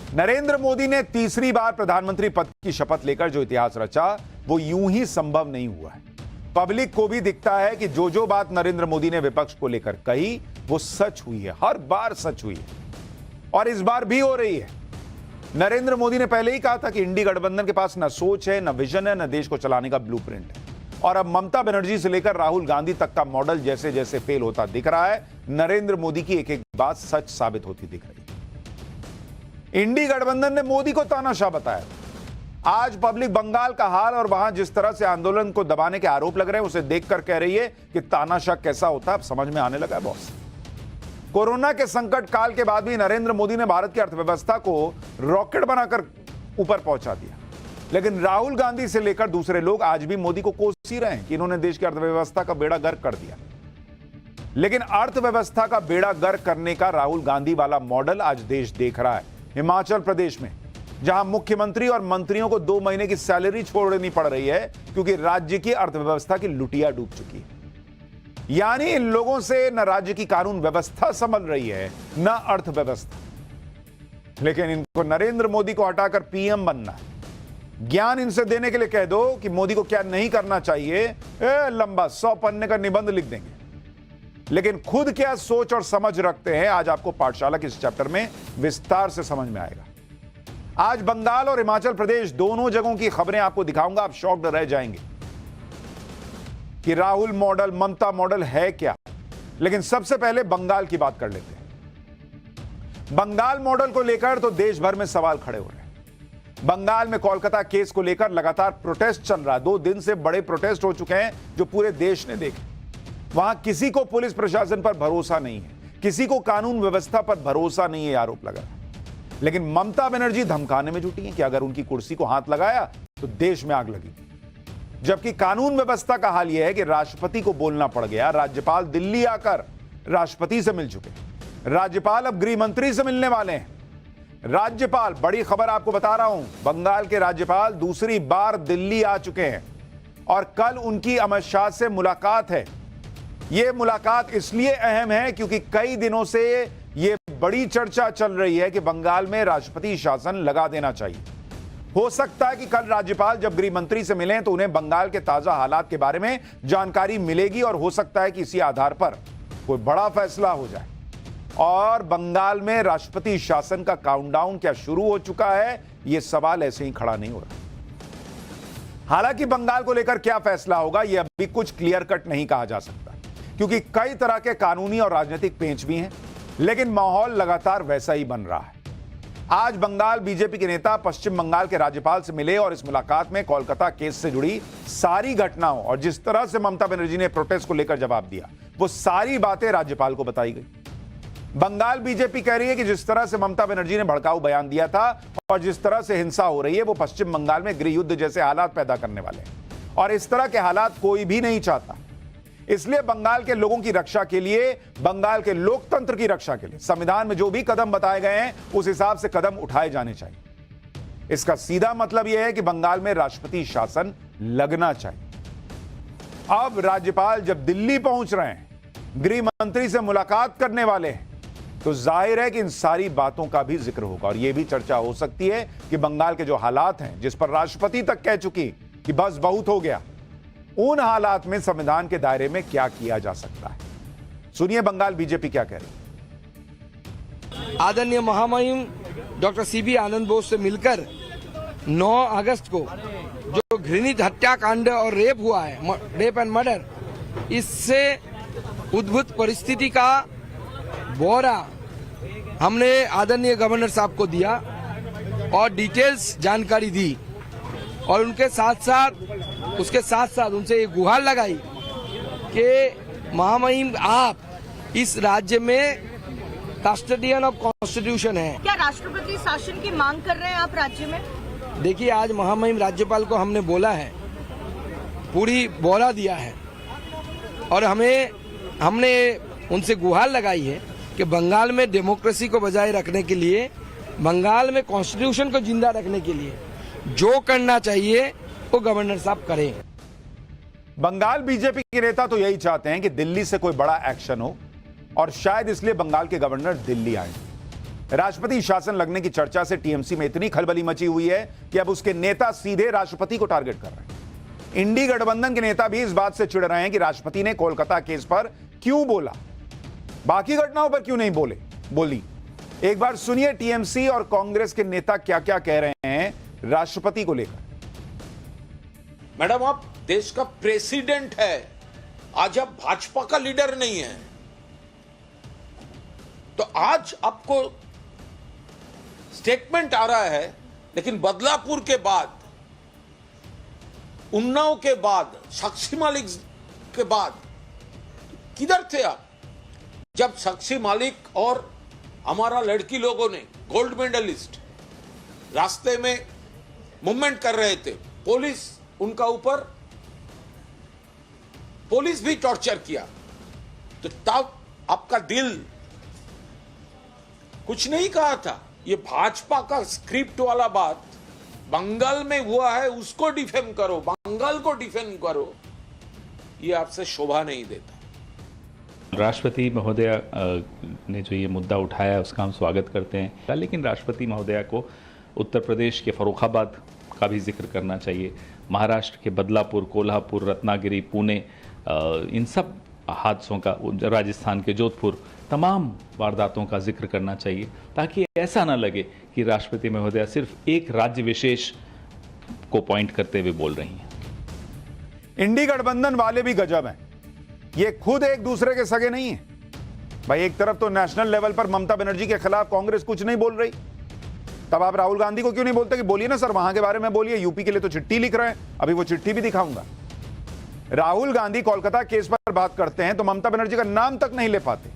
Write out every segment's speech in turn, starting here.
नरेंद्र मोदी ने तीसरी बार प्रधानमंत्री पद की शपथ लेकर जो इतिहास रचा वो यूं ही संभव नहीं हुआ है। पब्लिक को भी दिखता है कि जो बात नरेंद्र मोदी ने विपक्ष को लेकर कही वो सच हुई है, हर बार सच हुई है और इस बार भी हो रही है। नरेंद्र मोदी ने पहले ही कहा था कि इंडी गठबंधन के पास न सोच है, न विजन है, न देश को चलाने का ब्लूप्रिंट है। और अब ममता बनर्जी से लेकर राहुल गांधी तक का मॉडल जैसे जैसे फेल होता दिख रहा है, नरेंद्र मोदी की एक एक बात सच साबित होती दिख रही है। इंडी गठबंधन ने मोदी को तानाशाह बताया। आज पब्लिक बंगाल का हाल और वहां जिस तरह से आंदोलन को दबाने के आरोप लग रहे हैं उसे देखकर कह रही है कि तानाशाह कैसा होता है अब समझ में आने लगा है बॉस। कोरोना के संकट काल के बाद भी नरेंद्र मोदी ने भारत की अर्थव्यवस्था को रॉकेट बनाकर ऊपर पहुंचा दिया, लेकिन राहुल गांधी से लेकर दूसरे लोग आज भी मोदी को कोस ही रहे हैं कि इन्होंने देश की अर्थव्यवस्था का बेड़ा गर्क कर दिया। लेकिन अर्थव्यवस्था का बेड़ा गर्क करने का राहुल गांधी वाला मॉडल आज देश देख रहा है। हिमाचल प्रदेश में जहां मुख्यमंत्री और मंत्रियों को 2 महीने की सैलरी छोड़नी पड़ रही है क्योंकि राज्य की अर्थव्यवस्था की लुटिया डूब चुकी है। यानी इन लोगों से न राज्य की कानून व्यवस्था संभल रही है न अर्थव्यवस्था, लेकिन इनको नरेंद्र मोदी को हटाकर पीएम बनना है। ज्ञान इनसे देने के लिए कह दो कि मोदी को क्या नहीं करना चाहिए, लंबा 100 पन्ने का निबंध लिख देंगे। लेकिन खुद क्या सोच और समझ रखते हैं आज आपको पाठशाला के इस चैप्टर में विस्तार से समझ में आएगा। आज बंगाल और हिमाचल प्रदेश दोनों जगहों की खबरें आपको दिखाऊंगा, आप शॉक्ड रह जाएंगे कि राहुल मॉडल, ममता मॉडल है क्या। लेकिन सबसे पहले बंगाल की बात कर लेते हैं। बंगाल मॉडल को लेकर तो देश भर में सवाल खड़े हो रहे हैं। बंगाल में कोलकाता केस को लेकर लगातार प्रोटेस्ट चल रहा है। 2 दिन से बड़े प्रोटेस्ट हो चुके हैं जो पूरे देश ने देखे। वहां किसी को पुलिस प्रशासन पर भरोसा नहीं है, किसी को कानून व्यवस्था पर भरोसा नहीं है, आरोप लगा। लेकिन ममता बनर्जी धमकाने में जुटी हैं कि अगर उनकी कुर्सी को हाथ लगाया तो देश में आग लगी। जबकि कानून व्यवस्था का हाल यह है कि राष्ट्रपति को बोलना पड़ गया। राज्यपाल दिल्ली आकर राष्ट्रपति से मिल चुके। राज्यपाल अब गृह मंत्री से मिलने वाले हैं। राज्यपाल, बड़ी खबर आपको बता रहा हूं, बंगाल के राज्यपाल दूसरी बार दिल्ली आ चुके हैं और कल उनकी अमित शाह से मुलाकात है। यह मुलाकात इसलिए अहम है क्योंकि कई दिनों से यह बड़ी चर्चा चल रही है कि बंगाल में राष्ट्रपति शासन लगा देना चाहिए। हो सकता है कि कल राज्यपाल जब गृह मंत्री से मिलें तो उन्हें बंगाल के ताजा हालात के बारे में जानकारी मिलेगी और हो सकता है कि इसी आधार पर कोई बड़ा फैसला हो जाए। और बंगाल में राष्ट्रपति शासन का काउंटडाउन क्या शुरू हो चुका है, यह सवाल ऐसे ही खड़ा नहीं हो रहा। हालांकि बंगाल को लेकर क्या फैसला होगा यह अभी कुछ क्लियर कट नहीं कहा जा सकता क्योंकि कई तरह के कानूनी और राजनीतिक पेंच भी हैं, लेकिन माहौल लगातार वैसा ही बन रहा है। आज बंगाल बीजेपी के नेता पश्चिम बंगाल के राज्यपाल से मिले और इस मुलाकात में कोलकाता केस से जुड़ी सारी घटनाओं और जिस तरह से ममता बनर्जी ने प्रोटेस्ट को लेकर जवाब दिया वो सारी बातें राज्यपाल को बताई गई। बंगाल बीजेपी कह रही है कि जिस तरह से ममता बनर्जी ने भड़काऊ बयान दिया था और जिस तरह से हिंसा हो रही है वो पश्चिम बंगाल में गृह युद्ध जैसे हालात पैदा करने वाले हैं और इस तरह के हालात कोई भी नहीं चाहता। इसलिए बंगाल के लोगों की रक्षा के लिए, बंगाल के लोकतंत्र की रक्षा के लिए संविधान में जो भी कदम बताए गए हैं उस हिसाब से कदम उठाए जाने चाहिए। इसका सीधा मतलब यह है कि बंगाल में राष्ट्रपति शासन लगना चाहिए। अब राज्यपाल जब दिल्ली पहुंच रहे हैं, गृह मंत्री से मुलाकात करने वाले हैं, तो जाहिर है कि इन सारी बातों का भी जिक्र होगा और यह भी चर्चा हो सकती है कि बंगाल के जो हालात हैं जिस पर राष्ट्रपति तक कह चुकी कि बस बहुत हो गया, उन हालात में संविधान के दायरे में क्या किया जा सकता है। सुनिए बंगाल बीजेपी क्या कह रही है। आदरणीय महामहिम डॉक्टर सीबी आनंद बोस से मिलकर 9 अगस्त को जो घृणित हत्याकांड और रेप हुआ है, रेप एंड मर्डर, इससे उद्भूत परिस्थिति का ब्यौरा हमने आदरणीय गवर्नर साहब को दिया और डिटेल्स जानकारी दी और उसके साथ साथ उनसे ये गुहार लगाई कि महामहिम आप इस राज्य में कस्टोडियन ऑफ कॉन्स्टिट्यूशन है। क्या राष्ट्रपति शासन की मांग कर रहे हैं आप राज्य में? देखिए, आज महामहिम राज्यपाल को हमने बोला है, पूरी ब्यौरा दिया है और हमने उनसे गुहार लगाई है कि बंगाल में डेमोक्रेसी को बजाय रखने के लिए, बंगाल में कॉन्स्टिट्यूशन को जिंदा रखने के लिए जो करना चाहिए वो गवर्नर साहब करें। बंगाल बीजेपी के नेता तो यही चाहते हैं कि दिल्ली से कोई बड़ा एक्शन हो और शायद इसलिए बंगाल के गवर्नर दिल्ली आए। राष्ट्रपति शासन लगने की चर्चा से टीएमसी में इतनी खलबली मची हुई है कि अब उसके नेता सीधे राष्ट्रपति को टारगेट कर रहे हैं। इंडी गठबंधन के नेता भी इस बात से चिढ़ रहे हैं कि राष्ट्रपति ने कोलकाता केस पर क्यों बोला, बाकी घटनाओं पर क्यों नहीं बोली। एक बार सुनिए टीएमसी और कांग्रेस के नेता क्या क्या कह रहे हैं राष्ट्रपति को लेकर। मैडम, आप देश का प्रेसिडेंट है, आज आप भाजपा का लीडर नहीं है, तो आज आपको स्टेटमेंट आ रहा है, लेकिन बदलापुर के बाद, उन्नाव के बाद, साक्षी मालिक के बाद किधर थे आप? जब साक्षी मालिक और हमारा लड़की लोगों ने गोल्ड मेडलिस्ट रास्ते में मूवमेंट कर रहे थे, पुलिस भी टॉर्चर किया, तो तब आपका दिल कुछ नहीं कहा था। ये भाजपा का स्क्रिप्ट वाला बात बंगाल में हुआ है, उसको डिफेम करो, बंगाल को डिफेम करो, ये आपसे शोभा नहीं देता। राष्ट्रपति महोदया ने जो ये मुद्दा उठाया है उसका हम स्वागत करते हैं, लेकिन राष्ट्रपति महोदया को उत्तर प्रदेश के फर्रुखाबाद का भी जिक्र करना चाहिए, महाराष्ट्र के बदलापुर, कोल्हापुर, रत्नागिरी, पुणे, इन सब हादसों का, राजस्थान के जोधपुर, तमाम वारदातों का जिक्र करना चाहिए, ताकि ऐसा ना लगे कि राष्ट्रपति महोदया सिर्फ एक राज्य विशेष को पॉइंट करते हुए बोल रही हैं। इंडी गठबंधन वाले भी गजब हैं, ये खुद एक दूसरे के सगे नहीं है भाई। एक तरफ तो नेशनल लेवल पर ममता बनर्जी के खिलाफ कांग्रेस कुछ नहीं बोल रही, तब आप राहुल गांधी को क्यों नहीं बोलते कि बोलिए ना सर, वहां के बारे में बोलिए, यूपी के लिए तो चिट्ठी लिख रहे हैं, अभी वो चिट्ठी भी दिखाऊंगा। राहुल गांधी कोलकाता केस पर बात करते हैं तो ममता बनर्जी का नाम तक नहीं ले पाते,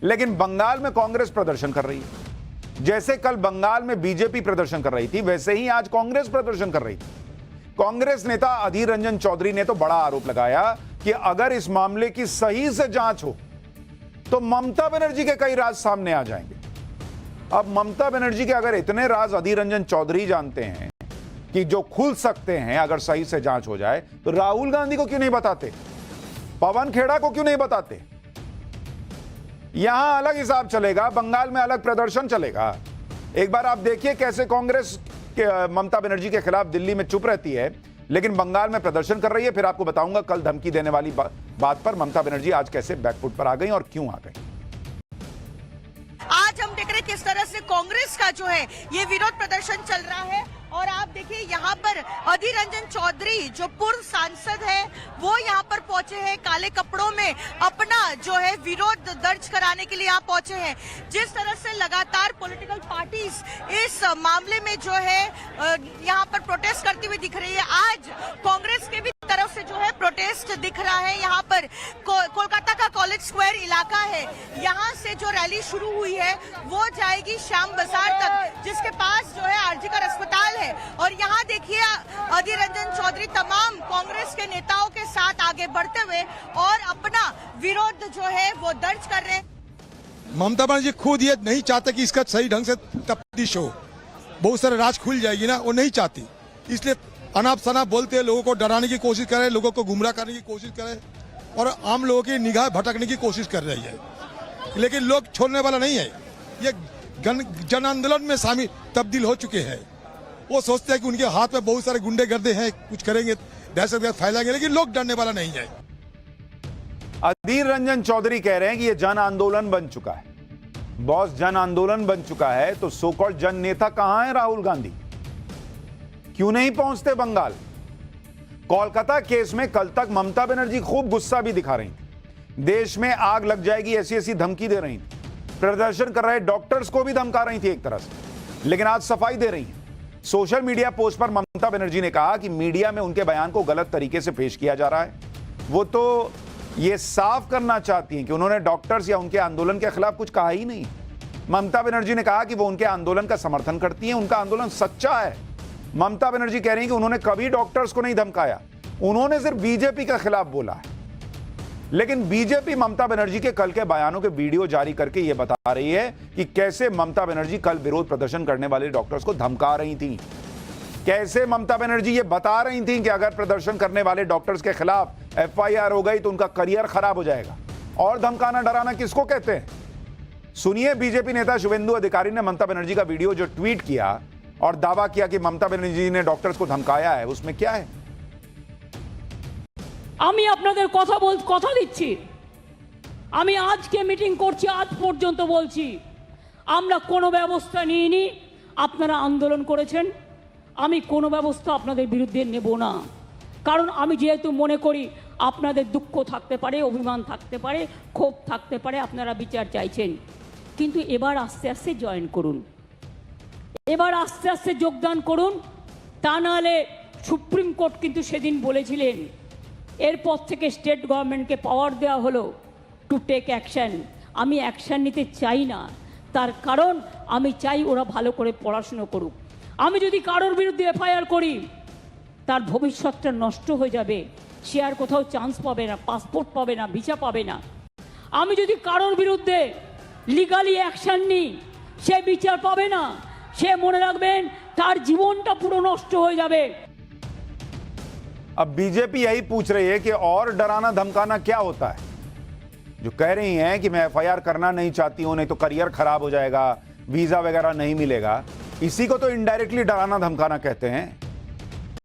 लेकिन बंगाल में कांग्रेस प्रदर्शन कर रही है। जैसे कल बंगाल में बीजेपी प्रदर्शन कर रही थी, वैसे ही आज कांग्रेस प्रदर्शन कर रही थी। कांग्रेस नेता अधीर रंजन चौधरी ने तो बड़ा आरोप लगाया कि अगर इस मामले की सही से जांच हो तो ममता बनर्जी के कई राज सामने आ जाएंगे। अब ममता बनर्जी के अगर इतने राज अधीर रंजन चौधरी जानते हैं कि जो खुल सकते हैं अगर सही से जांच हो जाए, तो राहुल गांधी को क्यों नहीं बताते, पवन खेड़ा को क्यों नहीं बताते? यहां अलग हिसाब चलेगा, बंगाल में अलग प्रदर्शन चलेगा। एक बार आप देखिए कैसे कांग्रेस के ममता बनर्जी के खिलाफ दिल्ली में चुप रहती है, लेकिन बंगाल में प्रदर्शन कर रही है। फिर आपको बताऊंगा कल धमकी देने वाली बात पर ममता बनर्जी आज कैसे बैकफुट पर आ गई और क्यों आ गई। आज हम देख रहे हैं किस तरह से कांग्रेस का जो है ये विरोध प्रदर्शन चल रहा है, और आप देखिए यहाँ पर अधीर रंजन चौधरी जो पूर्व सांसद है वो यहाँ पर पहुंचे हैं, काले कपड़ों में अपना जो है विरोध दर्ज कराने के लिए यहाँ पहुंचे हैं। जिस तरह से लगातार पॉलिटिकल पार्टीज इस मामले में जो है यहाँ पर प्रोटेस्ट करती हुई दिख रही है, आज कांग्रेस के भी तरफ से जो है प्रोटेस्ट दिख रहा है। यहाँ पर कोलकाता का कॉलेज स्क्वायर इलाका है, यहाँ से जो रैली शुरू हुई है वो जाएगी श्याम बाजार तक, जिसके पास जो है आरजीकर अस्पताल है। और यहाँ देखिए अधीर रंजन चौधरी तमाम कांग्रेस के नेताओं के साथ आगे बढ़ते हुए और अपना विरोध जो है वो दर्ज कर रहे हैं। ममता बनर्जी खुद ये नहीं चाहते कि इसका सही ढंग से तफ्तीश हो, बहुत सारे राज खुल जाएगी ना, वो नहीं चाहती, इसलिए अनाप शनाप बोलते हैं, लोगों को डराने की कोशिश करे, लोगों को गुमराह करने की कोशिश करे और आम लोगों की निगाह भटकने की कोशिश कर रही है। लेकिन लोग छोड़ने वाला नहीं है, ये जन आंदोलन में शामिल तब्दील हो चुके हैं। वो सोचते हैं कि उनके हाथ में बहुत सारे गुंडे गर्दे हैं, कुछ करेंगे, दहशतगर्द फैलाएंगे, लेकिन लोग डरने वाला नहीं है। अधीर रंजन चौधरी कह रहे हैं कि यह जन आंदोलन बन चुका है। बॉस जन आंदोलन बन चुका है तो सो कॉल्ड जन नेता कहां है राहुल गांधी? क्यों नहीं पहुंचते बंगाल? कोलकाता केस में कल तक ममता बनर्जी खूब गुस्सा भी दिखा रही थी, देश में आग लग जाएगी ऐसी ऐसी धमकी दे रही थी, प्रदर्शन कर रहे डॉक्टर्स को भी धमका रही थी एक तरह से, लेकिन आज सफाई दे रही है। सोशल मीडिया पोस्ट पर ममता बनर्जी ने कहा कि मीडिया में उनके बयान को गलत तरीके से पेश किया जा रहा है। वो तो ये साफ करना चाहती हैं कि उन्होंने डॉक्टर्स या उनके आंदोलन के खिलाफ कुछ कहा ही नहीं। ममता बनर्जी ने कहा कि वो उनके आंदोलन का समर्थन करती हैं, उनका आंदोलन सच्चा है। ममता बनर्जी कह रही हैं कि उन्होंने कभी डॉक्टर्स को नहीं धमकाया, उन्होंने सिर्फ बीजेपी के खिलाफ बोला है। लेकिन बीजेपी ममता बनर्जी के कल के बयानों के वीडियो जारी करके यह बता रही है कि कैसे ममता बनर्जी कल विरोध प्रदर्शन करने वाले डॉक्टर्स को धमका रही थी, कैसे ममता बनर्जी ये बता रही थी कि अगर प्रदर्शन करने वाले डॉक्टर्स के खिलाफ एफआईआर हो गई तो उनका करियर खराब हो जाएगा। और धमकाना डराना किसको कहते हैं? सुनिए बीजेपी नेता शुभेंदु अधिकारी ने ममता बनर्जी का वीडियो जो ट्वीट किया और दावा किया कि ममता बनर्जी ने डॉक्टर्स को धमकाया है, उसमें क्या है? আমি আপনাদের কথা দিচ্ছি, আমি আজকে মিটিং করছি, আজ পর্যন্ত বলছি আমরা কোনো ব্যবস্থা নিইনি। আপনারা আন্দোলন করেছেন, আমি কোনো ব্যবস্থা আপনাদের বিরুদ্ধে নেব না। কারণ আমি যেহেতু মনে করি আপনাদের দুঃখ থাকতে পারে, অভিমান থাকতে পারে, ক্ষোভ থাকতে পারে, আপনারা বিচার চাইছেন, কিন্তু এবার আস্তে আস্তে জয়েন করুন, এবার আস্তে আস্তে যোগদান করুন। তা নাহলে সুপ্রিম কোর্ট কিন্তু সেদিন বলেছিলেন এরপর থেকে স্টেট গভর্নমেন্টকে পাওয়ার দেওয়া হলো টু টেক অ্যাকশন। আমি অ্যাকশন নিতে চাই না, তার কারণ আমি চাই ওরা ভালো করে পড়াশুনো করুক। আমি যদি কারোর বিরুদ্ধে এফআইআর করি তার ভবিষ্যৎটা নষ্ট হয়ে যাবে, সে আর কোথাও চান্স পাবে না, পাসপোর্ট পাবে না, ভিসা পাবে না। আমি যদি কারোর বিরুদ্ধে লিগালি অ্যাকশন নিই সে বিচার পাবে না, সে মনে রাখবেন তার জীবনটা পুরো নষ্ট হয়ে যাবে। अब बीजेपी यही पूछ रही है कि और डराना धमकाना क्या होता है? जो कह रही हैं कि मैं एफआईआर करना नहीं चाहती हूं, नहीं तो करियर खराब हो जाएगा, वीजा वगैरह नहीं मिलेगा, इसी को तो इनडायरेक्टली डराना धमकाना कहते हैं।